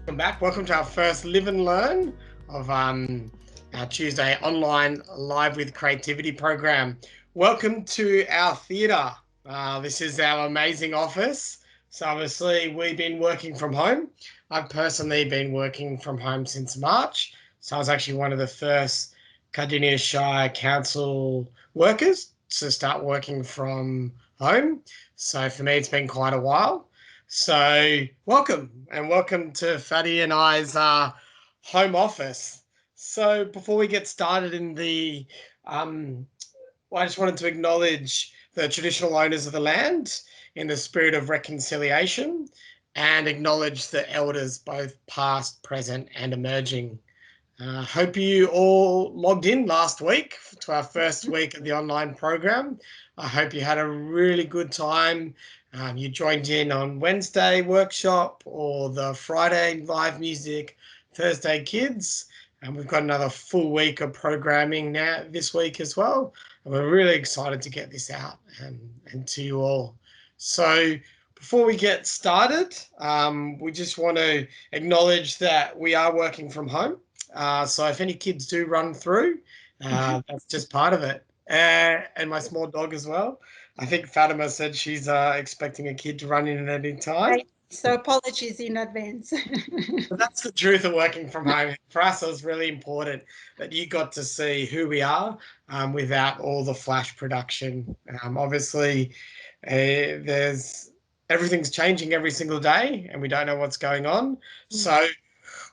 Welcome back. Welcome to our first Live and Learn of our Tuesday online Live with Creativity program. Welcome to our theatre. This is our amazing office. So obviously we've been working from home. I've personally been working from home since March. So I was actually one of the first Cardinia Shire Council workers to start working from home. So for me, it's been quite a while. So welcome and welcome to Fatty and I's home office. So before we get started I just wanted to acknowledge the traditional owners of the land in the spirit of reconciliation and acknowledge the elders, both past, present, and emerging. Hope you all logged in last week to our first week of the online program. I hope you had a really good time. You joined in on Wednesday workshop or the Friday live music, Thursday kids. And we've got another full week of programming now this week as well. And we're really excited to get this out and to you all. So before we get started, we just want to acknowledge that we are working from home. So if any kids do run through, that's just part of it. And my small dog as well. I think Fatima said she's expecting a kid to run in at any time. Right. So apologies in advance. But that's the truth of working from home. For us, it was really important that you got to see who we are without all the flash production. Obviously, there's everything's changing every single day, and we don't know what's going on. So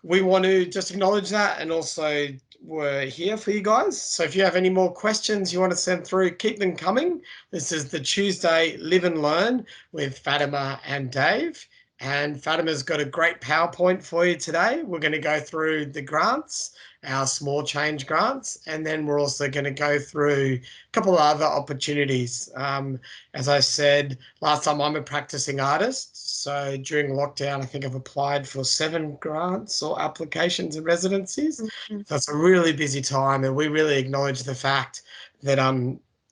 we want to just acknowledge that, and also we're here for you guys. So if you have any more questions you want to send through, keep them coming. This is the Tuesday Live and Learn with Fatima and Dave. And Fatima's got a great PowerPoint for you today. We're going to go through the grants, our small change grants, and then we're also going to go through a couple of other opportunities. As I said last time, I'm a practicing artist. So during lockdown, I think I've applied for 7 grants or applications and residencies. So it's a really busy time, and we really acknowledge the fact that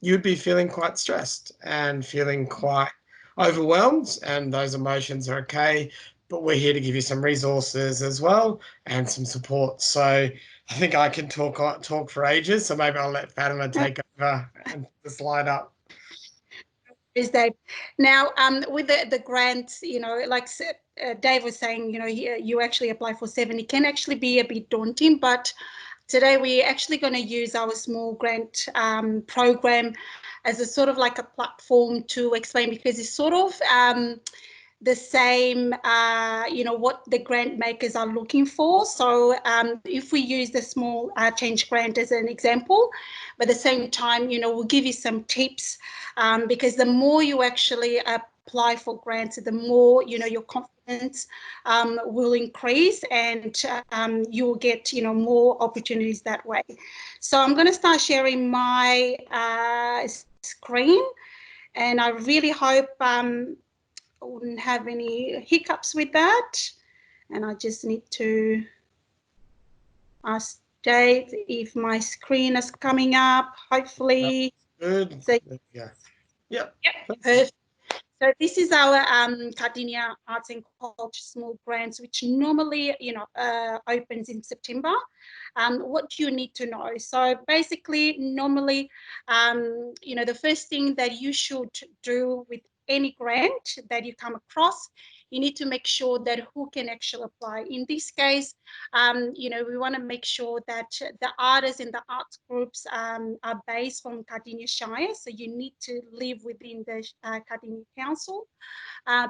you'd be feeling quite stressed and feeling quite overwhelmed, and those emotions are okay, but we're here to give you some resources as well and some support. So I think I can talk for ages, so maybe I'll let Fatima take over and the slide up. Is Dave. Now, with the grants, like Dave was saying, you actually apply for 7. It can actually be a bit daunting, but today we're actually going to use our small grant program as a sort of like a platform to explain, because it's sort of the same, what the grant makers are looking for. So if we use the small change grant as an example, but at the same time, we'll give you some tips, because the more you actually apply for grants, the more, your confidence will increase, and you'll get, more opportunities that way. So I'm going to start sharing my screen, and I really hope I wouldn't have any hiccups with that. And I just need to ask Dave if my screen is coming up. Hopefully. Good. So, Yeah. Yep. Perfect. So this is our Cardinia Arts and Culture Small Grants, which normally, opens in September. What do you need to know? So basically, normally, the first thing that you should do with any grant that you come across, you need to make sure that who can actually apply. In this case, we want to make sure that the artists in the arts groups are based from Cardinia Shire. So you need to live within the Cardinia Council,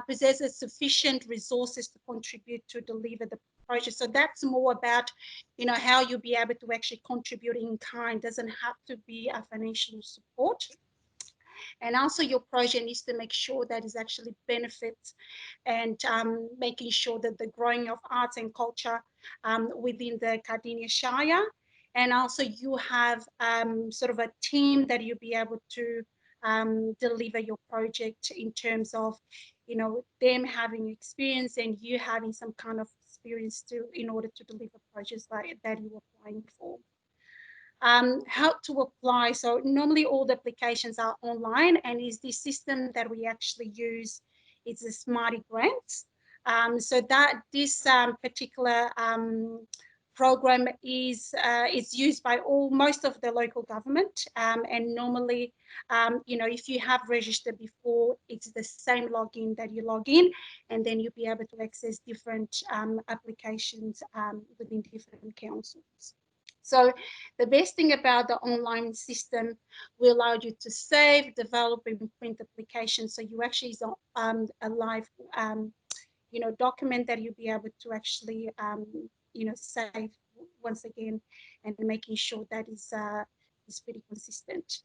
possesses sufficient resources to contribute to deliver the project. So that's more about, how you'll be able to actually contribute in kind. It doesn't have to be a financial support. And also your project needs to make sure that it actually benefits, and making sure that the growing of arts and culture within the Cardinia Shire. And also you have sort of a team that you'll be able to deliver your project, in terms of, them having experience and you having some kind of experience in order to deliver projects that you're applying for. How to apply. So normally all the applications are online, and is the system that we actually use is the Smarty Grants. So that this particular program is used by most of the local government, and normally, if you have registered before, it's the same login that you log in, and then you'll be able to access different applications within different councils. So the best thing about the online system will allow you to save, develop, and print applications. So you actually is a live document that you'll be able to actually save once again, and making sure that is pretty consistent.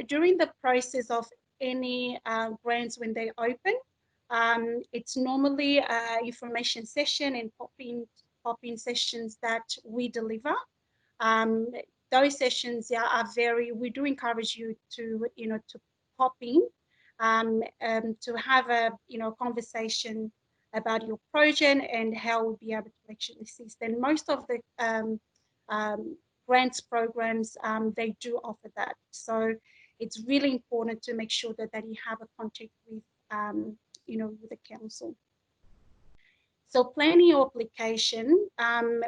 During the process of any grants when they open, it's normally information session and pop-in sessions that we deliver. Um, those sessions are we do encourage you to to pop in, to have a conversation about your project and how we'll be able to actually assist. And most of the grants programs, they do offer that. So it's really important to make sure that you have a contact with with the council. So planning your application,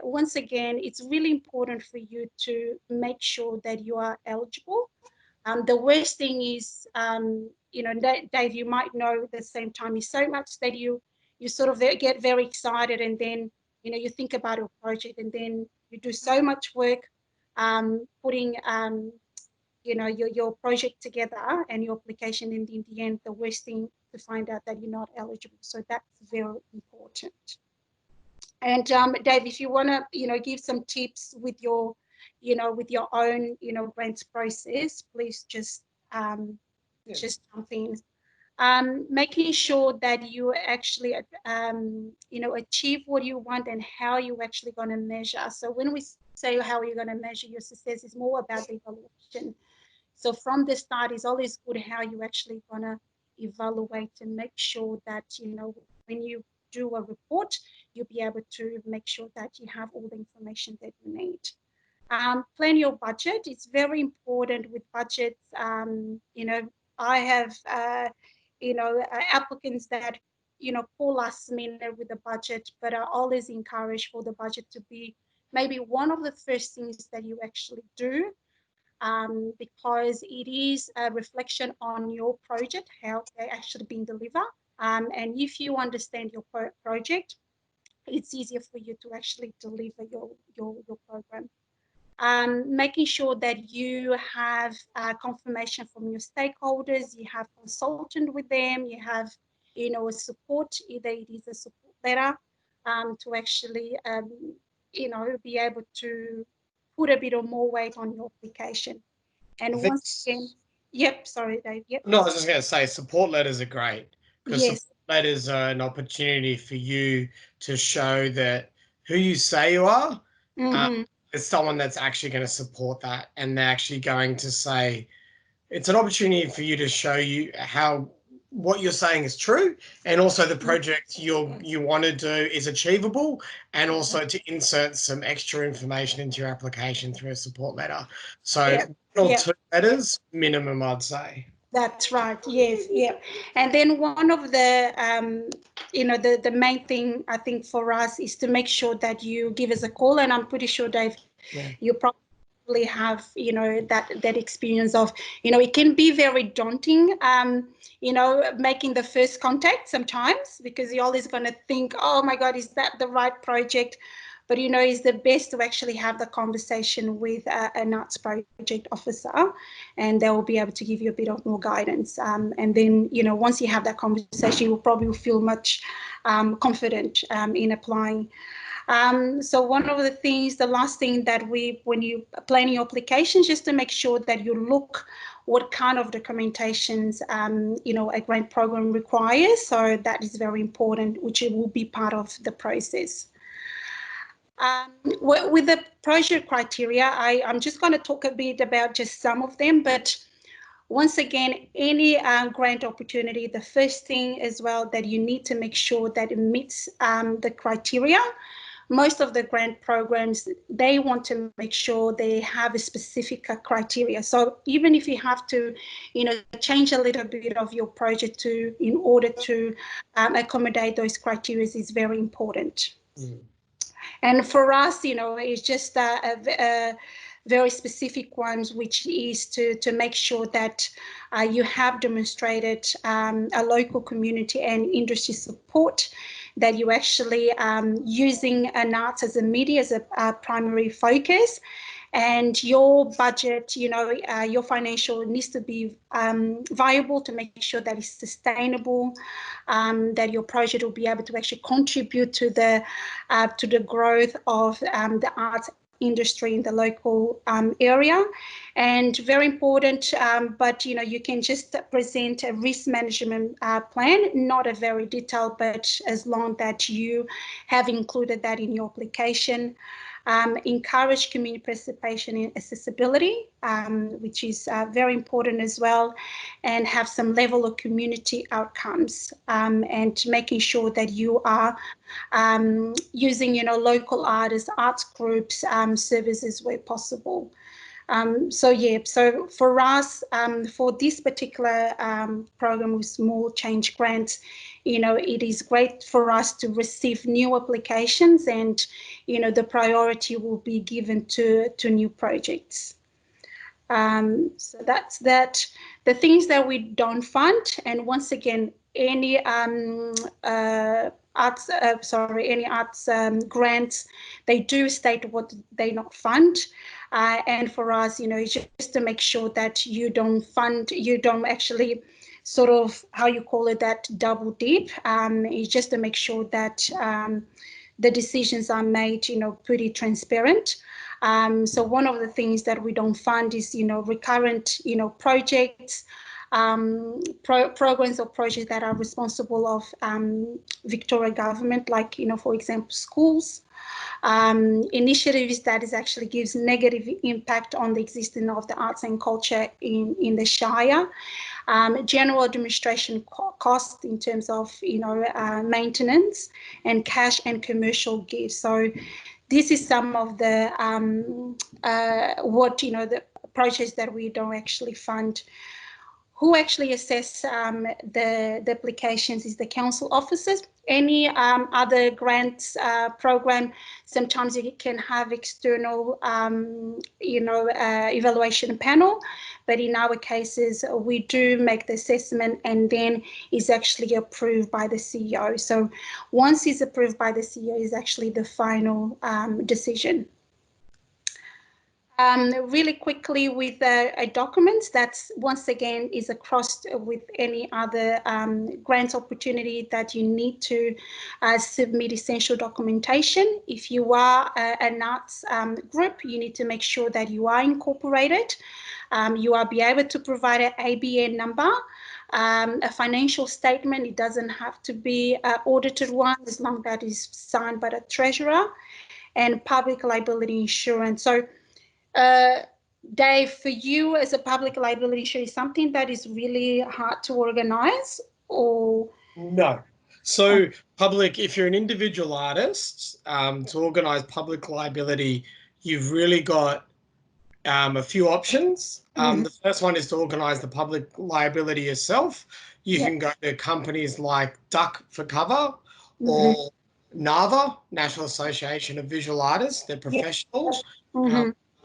once again, it's really important for you to make sure that you are eligible. The worst thing is, Dave, you might know at the same time, is so much that you sort of get very excited, and then, you think about your project, and then you do so much work putting, your project together and your application, and in the end, the worst thing to find out that you're not eligible. So that's very important. And Dave, if you want to, give some tips with your, with your own, grants process, please just jump in. Making sure that you actually, achieve what you want and how you're actually going to measure. So when we say how you're going to measure your success, is more about the evaluation. So from the start, it's always good how you actually going to evaluate and make sure that, when you do a report, you'll be able to make sure that you have all the information that you need. Plan your budget. It's very important with budgets. I have, applicants that, call last minute with a budget, but I always encourage for the budget to be maybe one of the first things that you actually do, because it is a reflection on your project, how they're actually being delivered. And if you understand your project, it's easier for you to actually deliver your program. Making sure that you have confirmation from your stakeholders, you have consulted with them, you have, a support, either it is a support letter, to actually, be able to put a bit of more weight on your application. And once again, yep, sorry, Dave, yep. No, I was just going to say support letters are great, because Yes. support letters are an opportunity for you to show that who you say you are, is someone that's actually going to support that, and they're actually going to say, it's an opportunity for you to show you how what you're saying is true, and also the project you want to do is achievable, and also to insert some extra information into your application through a support letter. So one or two letters minimum, I'd say. That's right. Yes. Yeah. And then one of the, the main thing I think for us is to make sure that you give us a call. And I'm pretty sure, Dave, you probably have, that experience of, it can be very daunting, making the first contact sometimes, because you're always going to think, oh my God, is that the right project? But, it's the best to actually have the conversation with an arts project officer, and they will be able to give you a bit of more guidance. And then, once you have that conversation, you will probably feel much confident in applying. So one of the things, the last thing that when you plan your applications, just to make sure that you look what kind of documentations, a grant program requires. So that is very important, which it will be part of the process. With the project criteria, I'm just going to talk a bit about just some of them, but once again, any grant opportunity, the first thing as well that you need to make sure that it meets the criteria most of the grant programs, they want to make sure they have a specific criteria. So even if you have to, change a little bit of your project in order to accommodate those criteria is very important. Mm. And for us, it's just a very specific ones, which is to make sure that you have demonstrated a local community and industry support, that you actually using an arts as a media as a primary focus, and your budget, your financial needs to be viable to make sure that it's sustainable, that your project will be able to actually contribute to the growth of the arts industry in the local area. And very important, but you can just present a risk management plan, not a very detailed, but as long that you have included that in your application. Encourage community participation in accessibility, which is very important as well, and have some level of community outcomes, and making sure that you are using, local artists, arts groups, services where possible. So for us, for this particular program with small change grants, it is great for us to receive new applications, and, the priority will be given to new projects. So that's that. The things that we don't fund, and once again, any arts grants, they do state what they not fund. And for us, it's just to make sure that you don't actually sort of, how you call it, that double dip. It's just to make sure that the decisions are made, pretty transparent. So one of the things that we don't fund is, recurrent, projects, programs or projects that are responsible of Victoria government, like, for example, schools, initiatives that is actually gives negative impact on the existence of the arts and culture in the Shire, general administration costs in terms of, maintenance, and cash and commercial gifts. So this is some of the the projects that we don't actually fund. Who actually assess the applications is the council officers. Any other grants program, sometimes you can have external, evaluation panel, but in our cases, we do make the assessment, and then is actually approved by the CEO. So once it's approved by the CEO, is actually the final decision. Really quickly with documents, that's once again is across with any other grant opportunity that you need to submit essential documentation. If you are an arts group, you need to make sure that you are incorporated. You will be able to provide an ABN number, a financial statement. It doesn't have to be an audited one, as long as that is signed by the treasurer, and public liability insurance. So Dave, for you as a public liability insurer, is something that is really hard to organise, or? No. So if you're an individual artist, to organise public liability, you've really got a few options. The first one is to organise the public liability yourself. You can go to companies like Duck for Cover, or NAVA, National Association of Visual Artists. They're professionals.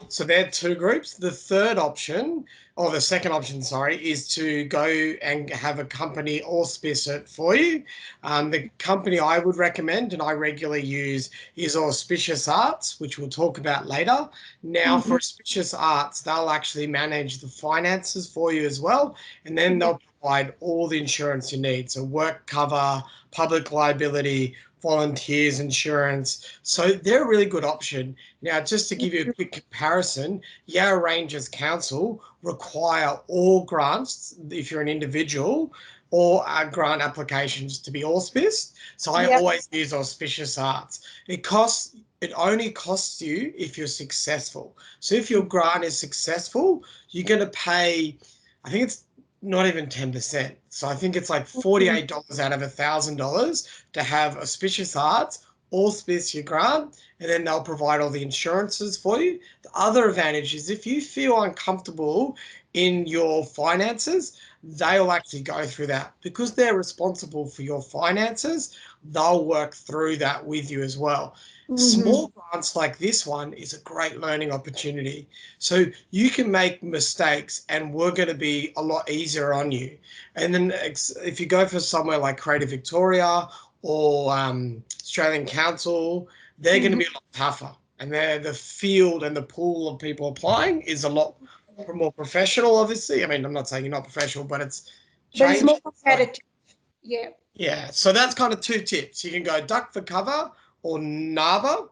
So they're two groups. The third option, or the second option, sorry, is to go and have a company auspice it for you. The company I would recommend and I regularly use is Auspicious Arts, which we'll talk about later. Now, for Auspicious Arts, they'll actually manage the finances for you as well, and then they'll provide all the insurance you need. So work cover, public liability, volunteers insurance. So they're a really good option. Now, just to give you a quick comparison, Yarra Ranges Council require all grants, if you're an individual, or grant applications to be auspiced. So I always use Auspicious Arts. It only costs you if you're successful. So if your grant is successful, you're going to pay, I think it's not even 10%. So I think it's like $48 out of $1,000 to have Auspicious Arts auspice your grant, and then they'll provide all the insurances for you. The other advantage is if you feel uncomfortable in your finances, they'll actually go through that. Because they're responsible for your finances, they'll work through that with you as well. Small grants like this one is a great learning opportunity. So you can make mistakes and we're going to be a lot easier on you. And then if you go for somewhere like Creative Victoria or Australian Council, they're going to be a lot tougher. And the field and the pool of people applying is a lot more professional, obviously. I mean, I'm not saying you're not professional, but it's changed. more competitive. Yeah. Yeah. So that's kind of two tips. You can go Duck for Cover or NAVA,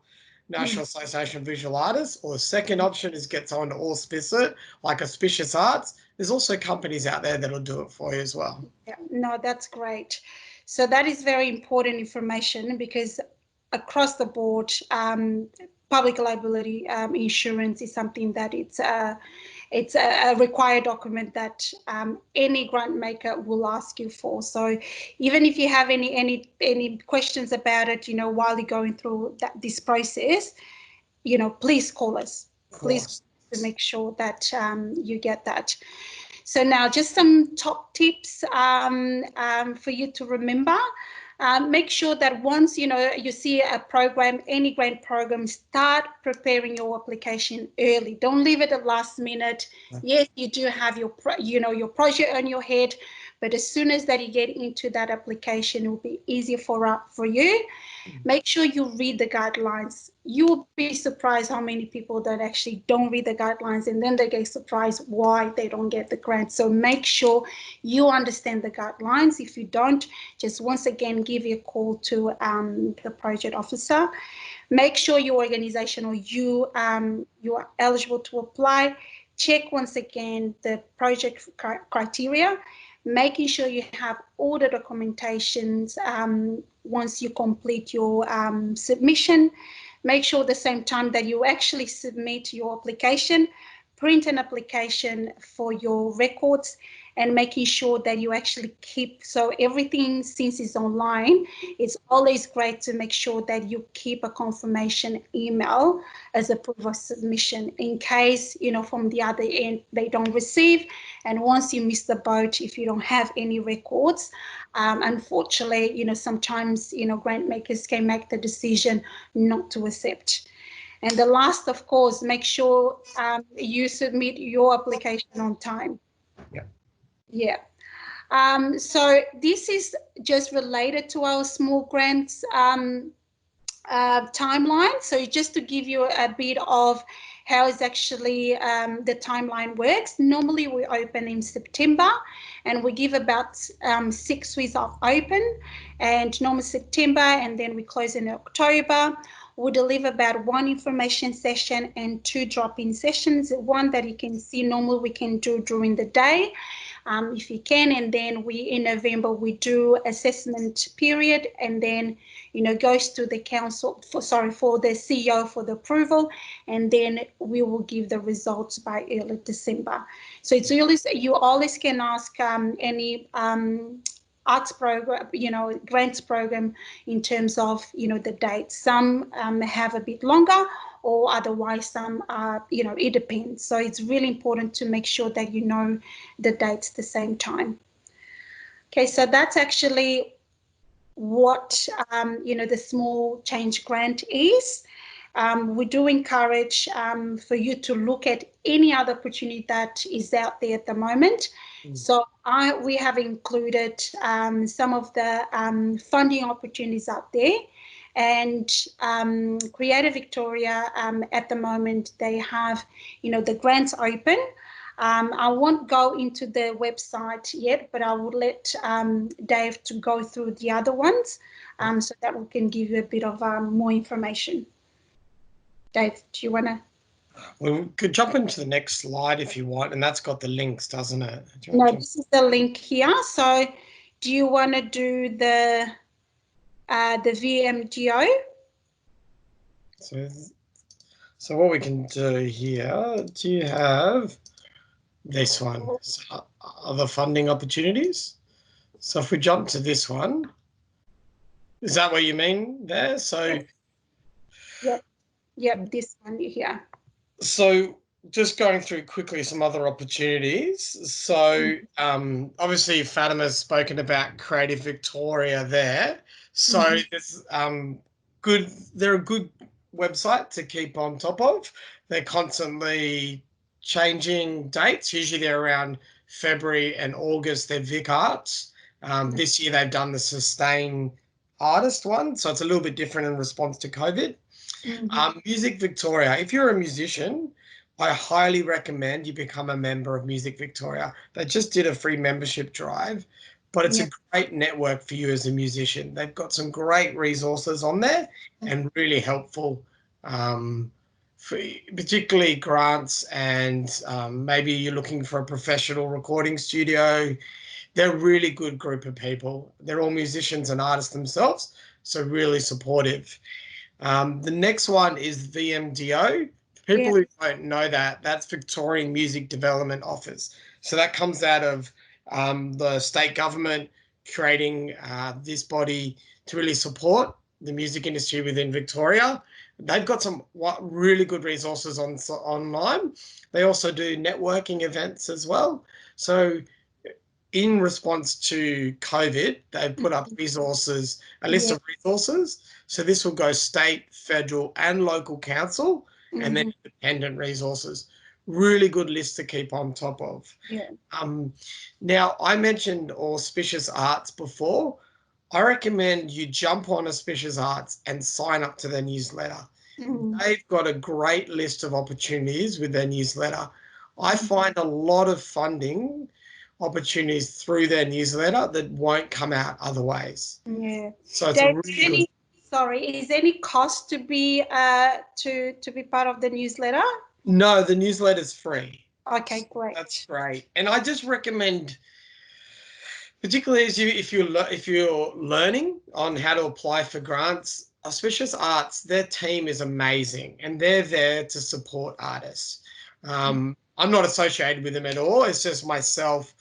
National Association of Visual Artists, or the second option is get someone to auspice it, like Auspicious Arts. There's also companies out there that'll do it for you as well. Yeah, no, that's great. So that is very important information because across the board, public liability insurance is something that it's a required document that any grant maker will ask you for. So even if you have any questions about it, while you're going through this process, please call us. Please, to make sure that you get that. So now just some top tips for you to remember. Make sure that once you see a program, any grant program, start preparing your application early. Don't leave it at last minute. Yes, you do have your project on your head, but as soon as that you get into that application, it will be easier for you. Make sure you read the guidelines. You will be surprised how many people that actually don't read the guidelines, and then they get surprised why they don't get the grant. So make sure you understand the guidelines. If you don't, just once again, give a call to the project officer. Make sure your organization or you are eligible to apply. Check once again the project criteria, making sure you have all the documentations once you complete your submission. Make sure at the same time that you actually submit your application, print an application for your records, and making sure that you actually keep, so everything, since it's online, it's always great to make sure that you keep a confirmation email as a proof of submission in case, from the other end, they don't receive. And once you miss the boat, if you don't have any records, unfortunately, sometimes, grant makers can make the decision not to accept. And the last, of course, make sure you submit your application on time. Yeah. So this is just related to our small grants timeline. So just to give you a bit of how is actually the timeline works. Normally we open in September and we give about 6 weeks of open, and normally September, and then we close in October. We deliver about 1 information session and 2 drop-in sessions. One that you can see normally we can do during the day, if you can, and then in November we do assessment period, and then goes to the council for the CEO for the approval, and then we will give the results by early December. So it's really, you always can ask any arts program, grants program, in terms of the dates. Some have a bit longer, or otherwise some are, it depends. So it's really important to make sure that the dates at the same time. Okay, so that's actually what the small change grant is. We do encourage for you to look at any other opportunity that is out there at the moment. So we have included some of the funding opportunities out there, and Creative Victoria at the moment, they have the grants open. I won't go into the website yet, but I will let Dave to go through the other ones so that we can give you a bit of more information. Dave, do you want to? We could jump into the next slide if you want, and that's got the links, doesn't it? No, this is the link here. So do you want to do the VMGO? So what we can do here, do you have this one, other funding opportunities? So if we jump to this one, Is that what you mean there? So, Yep, this one here. so just going through quickly some other opportunities. So, obviously Fatima's spoken about Creative Victoria there. So there's good. They're a good website to keep on top of. They're constantly changing dates. Usually they're around February and August. They're Vic Arts. This year they've done the Sustain Artist one, so it's a little bit different in response to COVID. Music Victoria. If you're a musician, I highly recommend you become a member of Music Victoria. They just did a free membership drive, but it's a great network for you as a musician. They've got some great resources on there and really helpful, for particularly grants and maybe you're looking for a professional recording studio. They're a really good group of people. They're all musicians and artists themselves, so really supportive. The next one is VMDO. People who don't know that, that's Victorian Music Development Office. So that comes out of the state government creating this body to really support the music industry within Victoria. They've got some really good resources online. They also do networking events as well. So in response to COVID, they've put up resources, a list of resources. So this will go state, federal, and local council, and then independent resources. Really good list to keep on top of. Now, I mentioned Auspicious Arts before. I recommend you jump on Auspicious Arts and sign up to their newsletter. They've got a great list of opportunities with their newsletter. I find a lot of funding opportunities through their newsletter that won't come out other ways. So it's a really good. Sorry, is there any cost to be part of the newsletter? No, the newsletter's free. Okay, great. That's great. And I just recommend, particularly if you're learning on how to apply for grants, Auspicious Arts, their team is amazing and they're there to support artists. I'm not associated with them at all. It's just myself.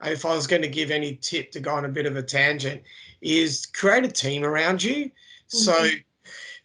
If I was going to give any tip to go on a bit of a tangent, is create a team around you. So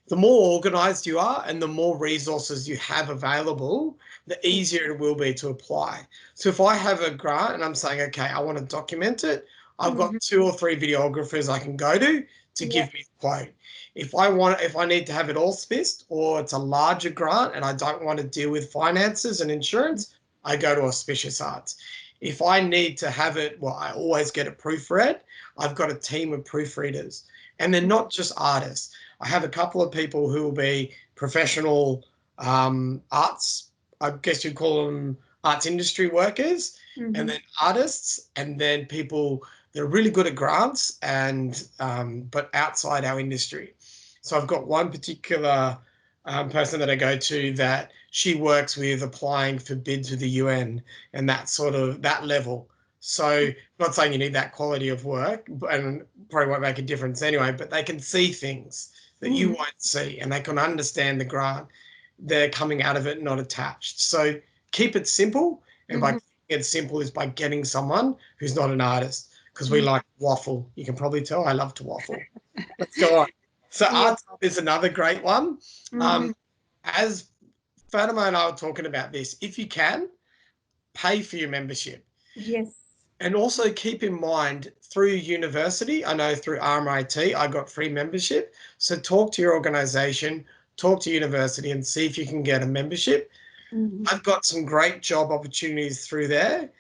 the more organized you are and the more resources you have available, the easier it will be to apply. So if I have a grant and I'm saying, okay, I want to document it, I've got 2 or 3 videographers I can go to give me the quote. If I need to have it all spiced or it's a larger grant and I don't want to deal with finances and insurance, I go to Auspicious Arts. If I need to have it, well, I always get it proofread. I've got a team of proofreaders and they're not just artists. I have a couple of people who will be professional arts, I guess you'd call them arts industry workers, and then artists, and then people that are really good at grants and but outside our industry. So I've got one particular person that I go to that she works with applying for bids with the UN and that level. So not saying you need that quality of work and probably won't make a difference anyway, but they can see things that you won't see and they can understand the grant. They're coming out of it not attached. So keep it simple. And by keeping it simple is by getting someone who's not an artist because we like to waffle. You can probably tell I love to waffle. Let's go on. So Arts Hub is another great one. As Fatima and I were talking about this, if you can, pay for your membership. Yes. And also keep in mind through university, I know through RMIT, I got free membership. So talk to your organisation, talk to university and see if you can get a membership. I've got some great job opportunities through there.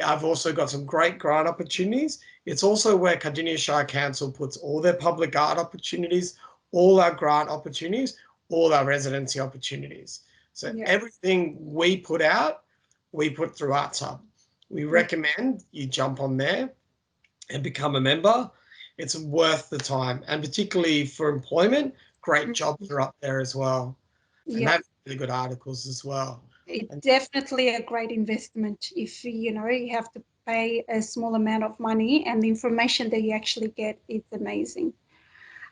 I've also got some great grant opportunities. It's also where Cardinia Shire Council puts all their public art opportunities, all our grant opportunities, all our residency opportunities. So everything we put out, we put through Arts Hub. We recommend you jump on there and become a member. It's worth the time. And particularly for employment, great jobs are up there as well. And that's really good articles as well. It's definitely a great investment if, you have to pay a small amount of money and the information that you actually get is amazing.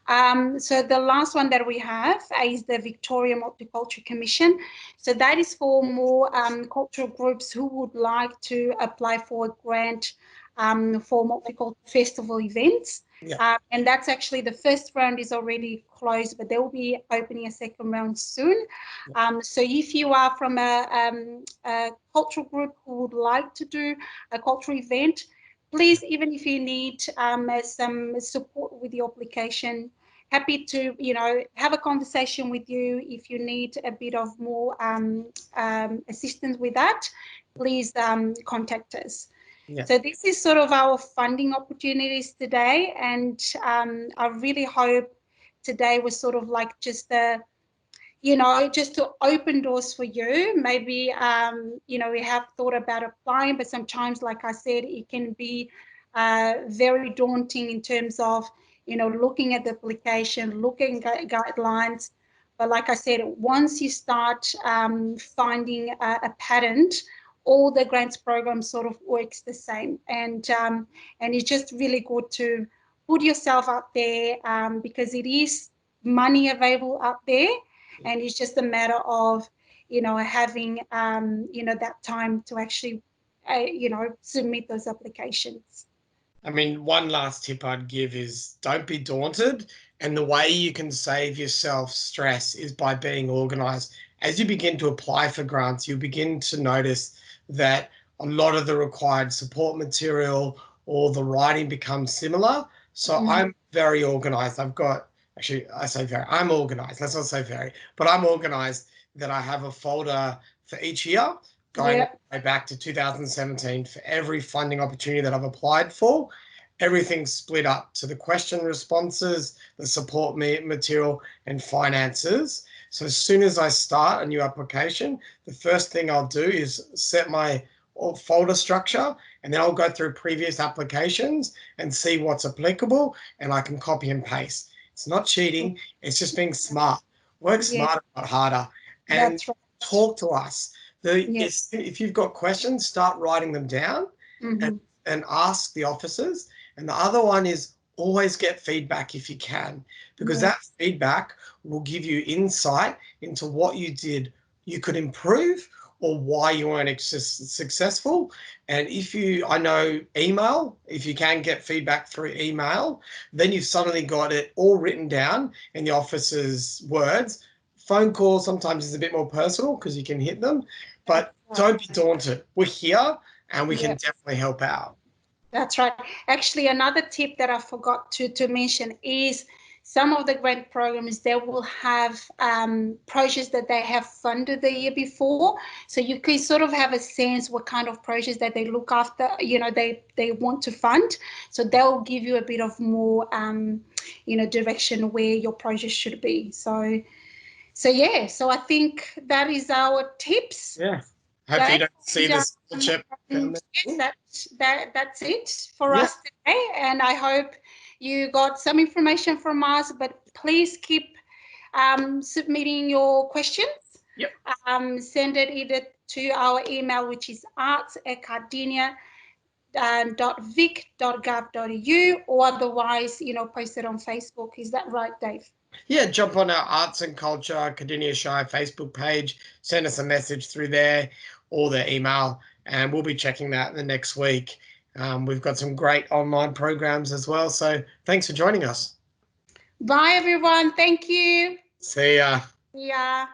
So the last one that we have is the Victoria Multicultural Commission. So that is for more cultural groups who would like to apply for a grant for multicultural festival events. Yeah. And that's actually the first round is already closed, but they will be opening a second round soon. So if you are from a cultural group who would like to do a cultural event, please, even if you need some support with the application, happy to, have a conversation with you. If you need a bit of more assistance with that, please contact us. Yeah. So this is sort of our funding opportunities today, and I really hope today was sort of like just just to open doors for you. Maybe, we have thought about applying, but sometimes, like I said, it can be very daunting in terms of, looking at the application, looking at guidelines. But like I said, once you start finding a pattern, all the grants program sort of works the same. And it's just really good to put yourself out there, because it is money available out there, and it's just a matter of having that time to actually submit those applications. I mean, one last tip I'd give is don't be daunted. And the way you can save yourself stress is by being organized. As you begin to apply for grants, you begin to notice that a lot of the required support material or the writing becomes similar. So I'm very organized. Actually, I say very, I'm organized. Let's not say very, but I'm organized that I have a folder for each year going all the way back to 2017 for every funding opportunity that I've applied for. Everything's split up to the question responses, the support material, and finances. So as soon as I start a new application, the first thing I'll do is set my folder structure, and then I'll go through previous applications and see what's applicable, and I can copy and paste. It's not cheating, it's just being smart. Work smarter, not harder. And That's right. talk to us. If you've got questions, start writing them down and ask the officers. And the other one is always get feedback if you can, because that feedback will give you insight into what you could improve, or why you weren't successful. And I know email, if you can get feedback through email, then you've suddenly got it all written down in the officer's words. Phone call sometimes is a bit more personal because you can hit them, but don't be daunted. We're here and we can definitely help out. That's right. Actually, another tip that I forgot to mention is some of the grant programs, they will have projects that they have funded the year before. So you can sort of have a sense what kind of projects that they look after, they want to fund. So they'll give you a bit of more, direction where your project should be. So I think that is our tips. Yeah. Hope you don't see this chip. Yes, that's it for us today. And I hope you got some information from us, but please keep submitting your questions. Yep. Send it either to our email, which is arts@cardinia.vic.gov.au, or otherwise, post it on Facebook. Is that right, Dave? Yeah, jump on our Arts and Culture Cardinia Shire Facebook page, send us a message through there or the email, and we'll be checking that the next week. We've got some great online programs as well. So thanks for joining us. Bye, everyone. Thank you. See ya. See ya.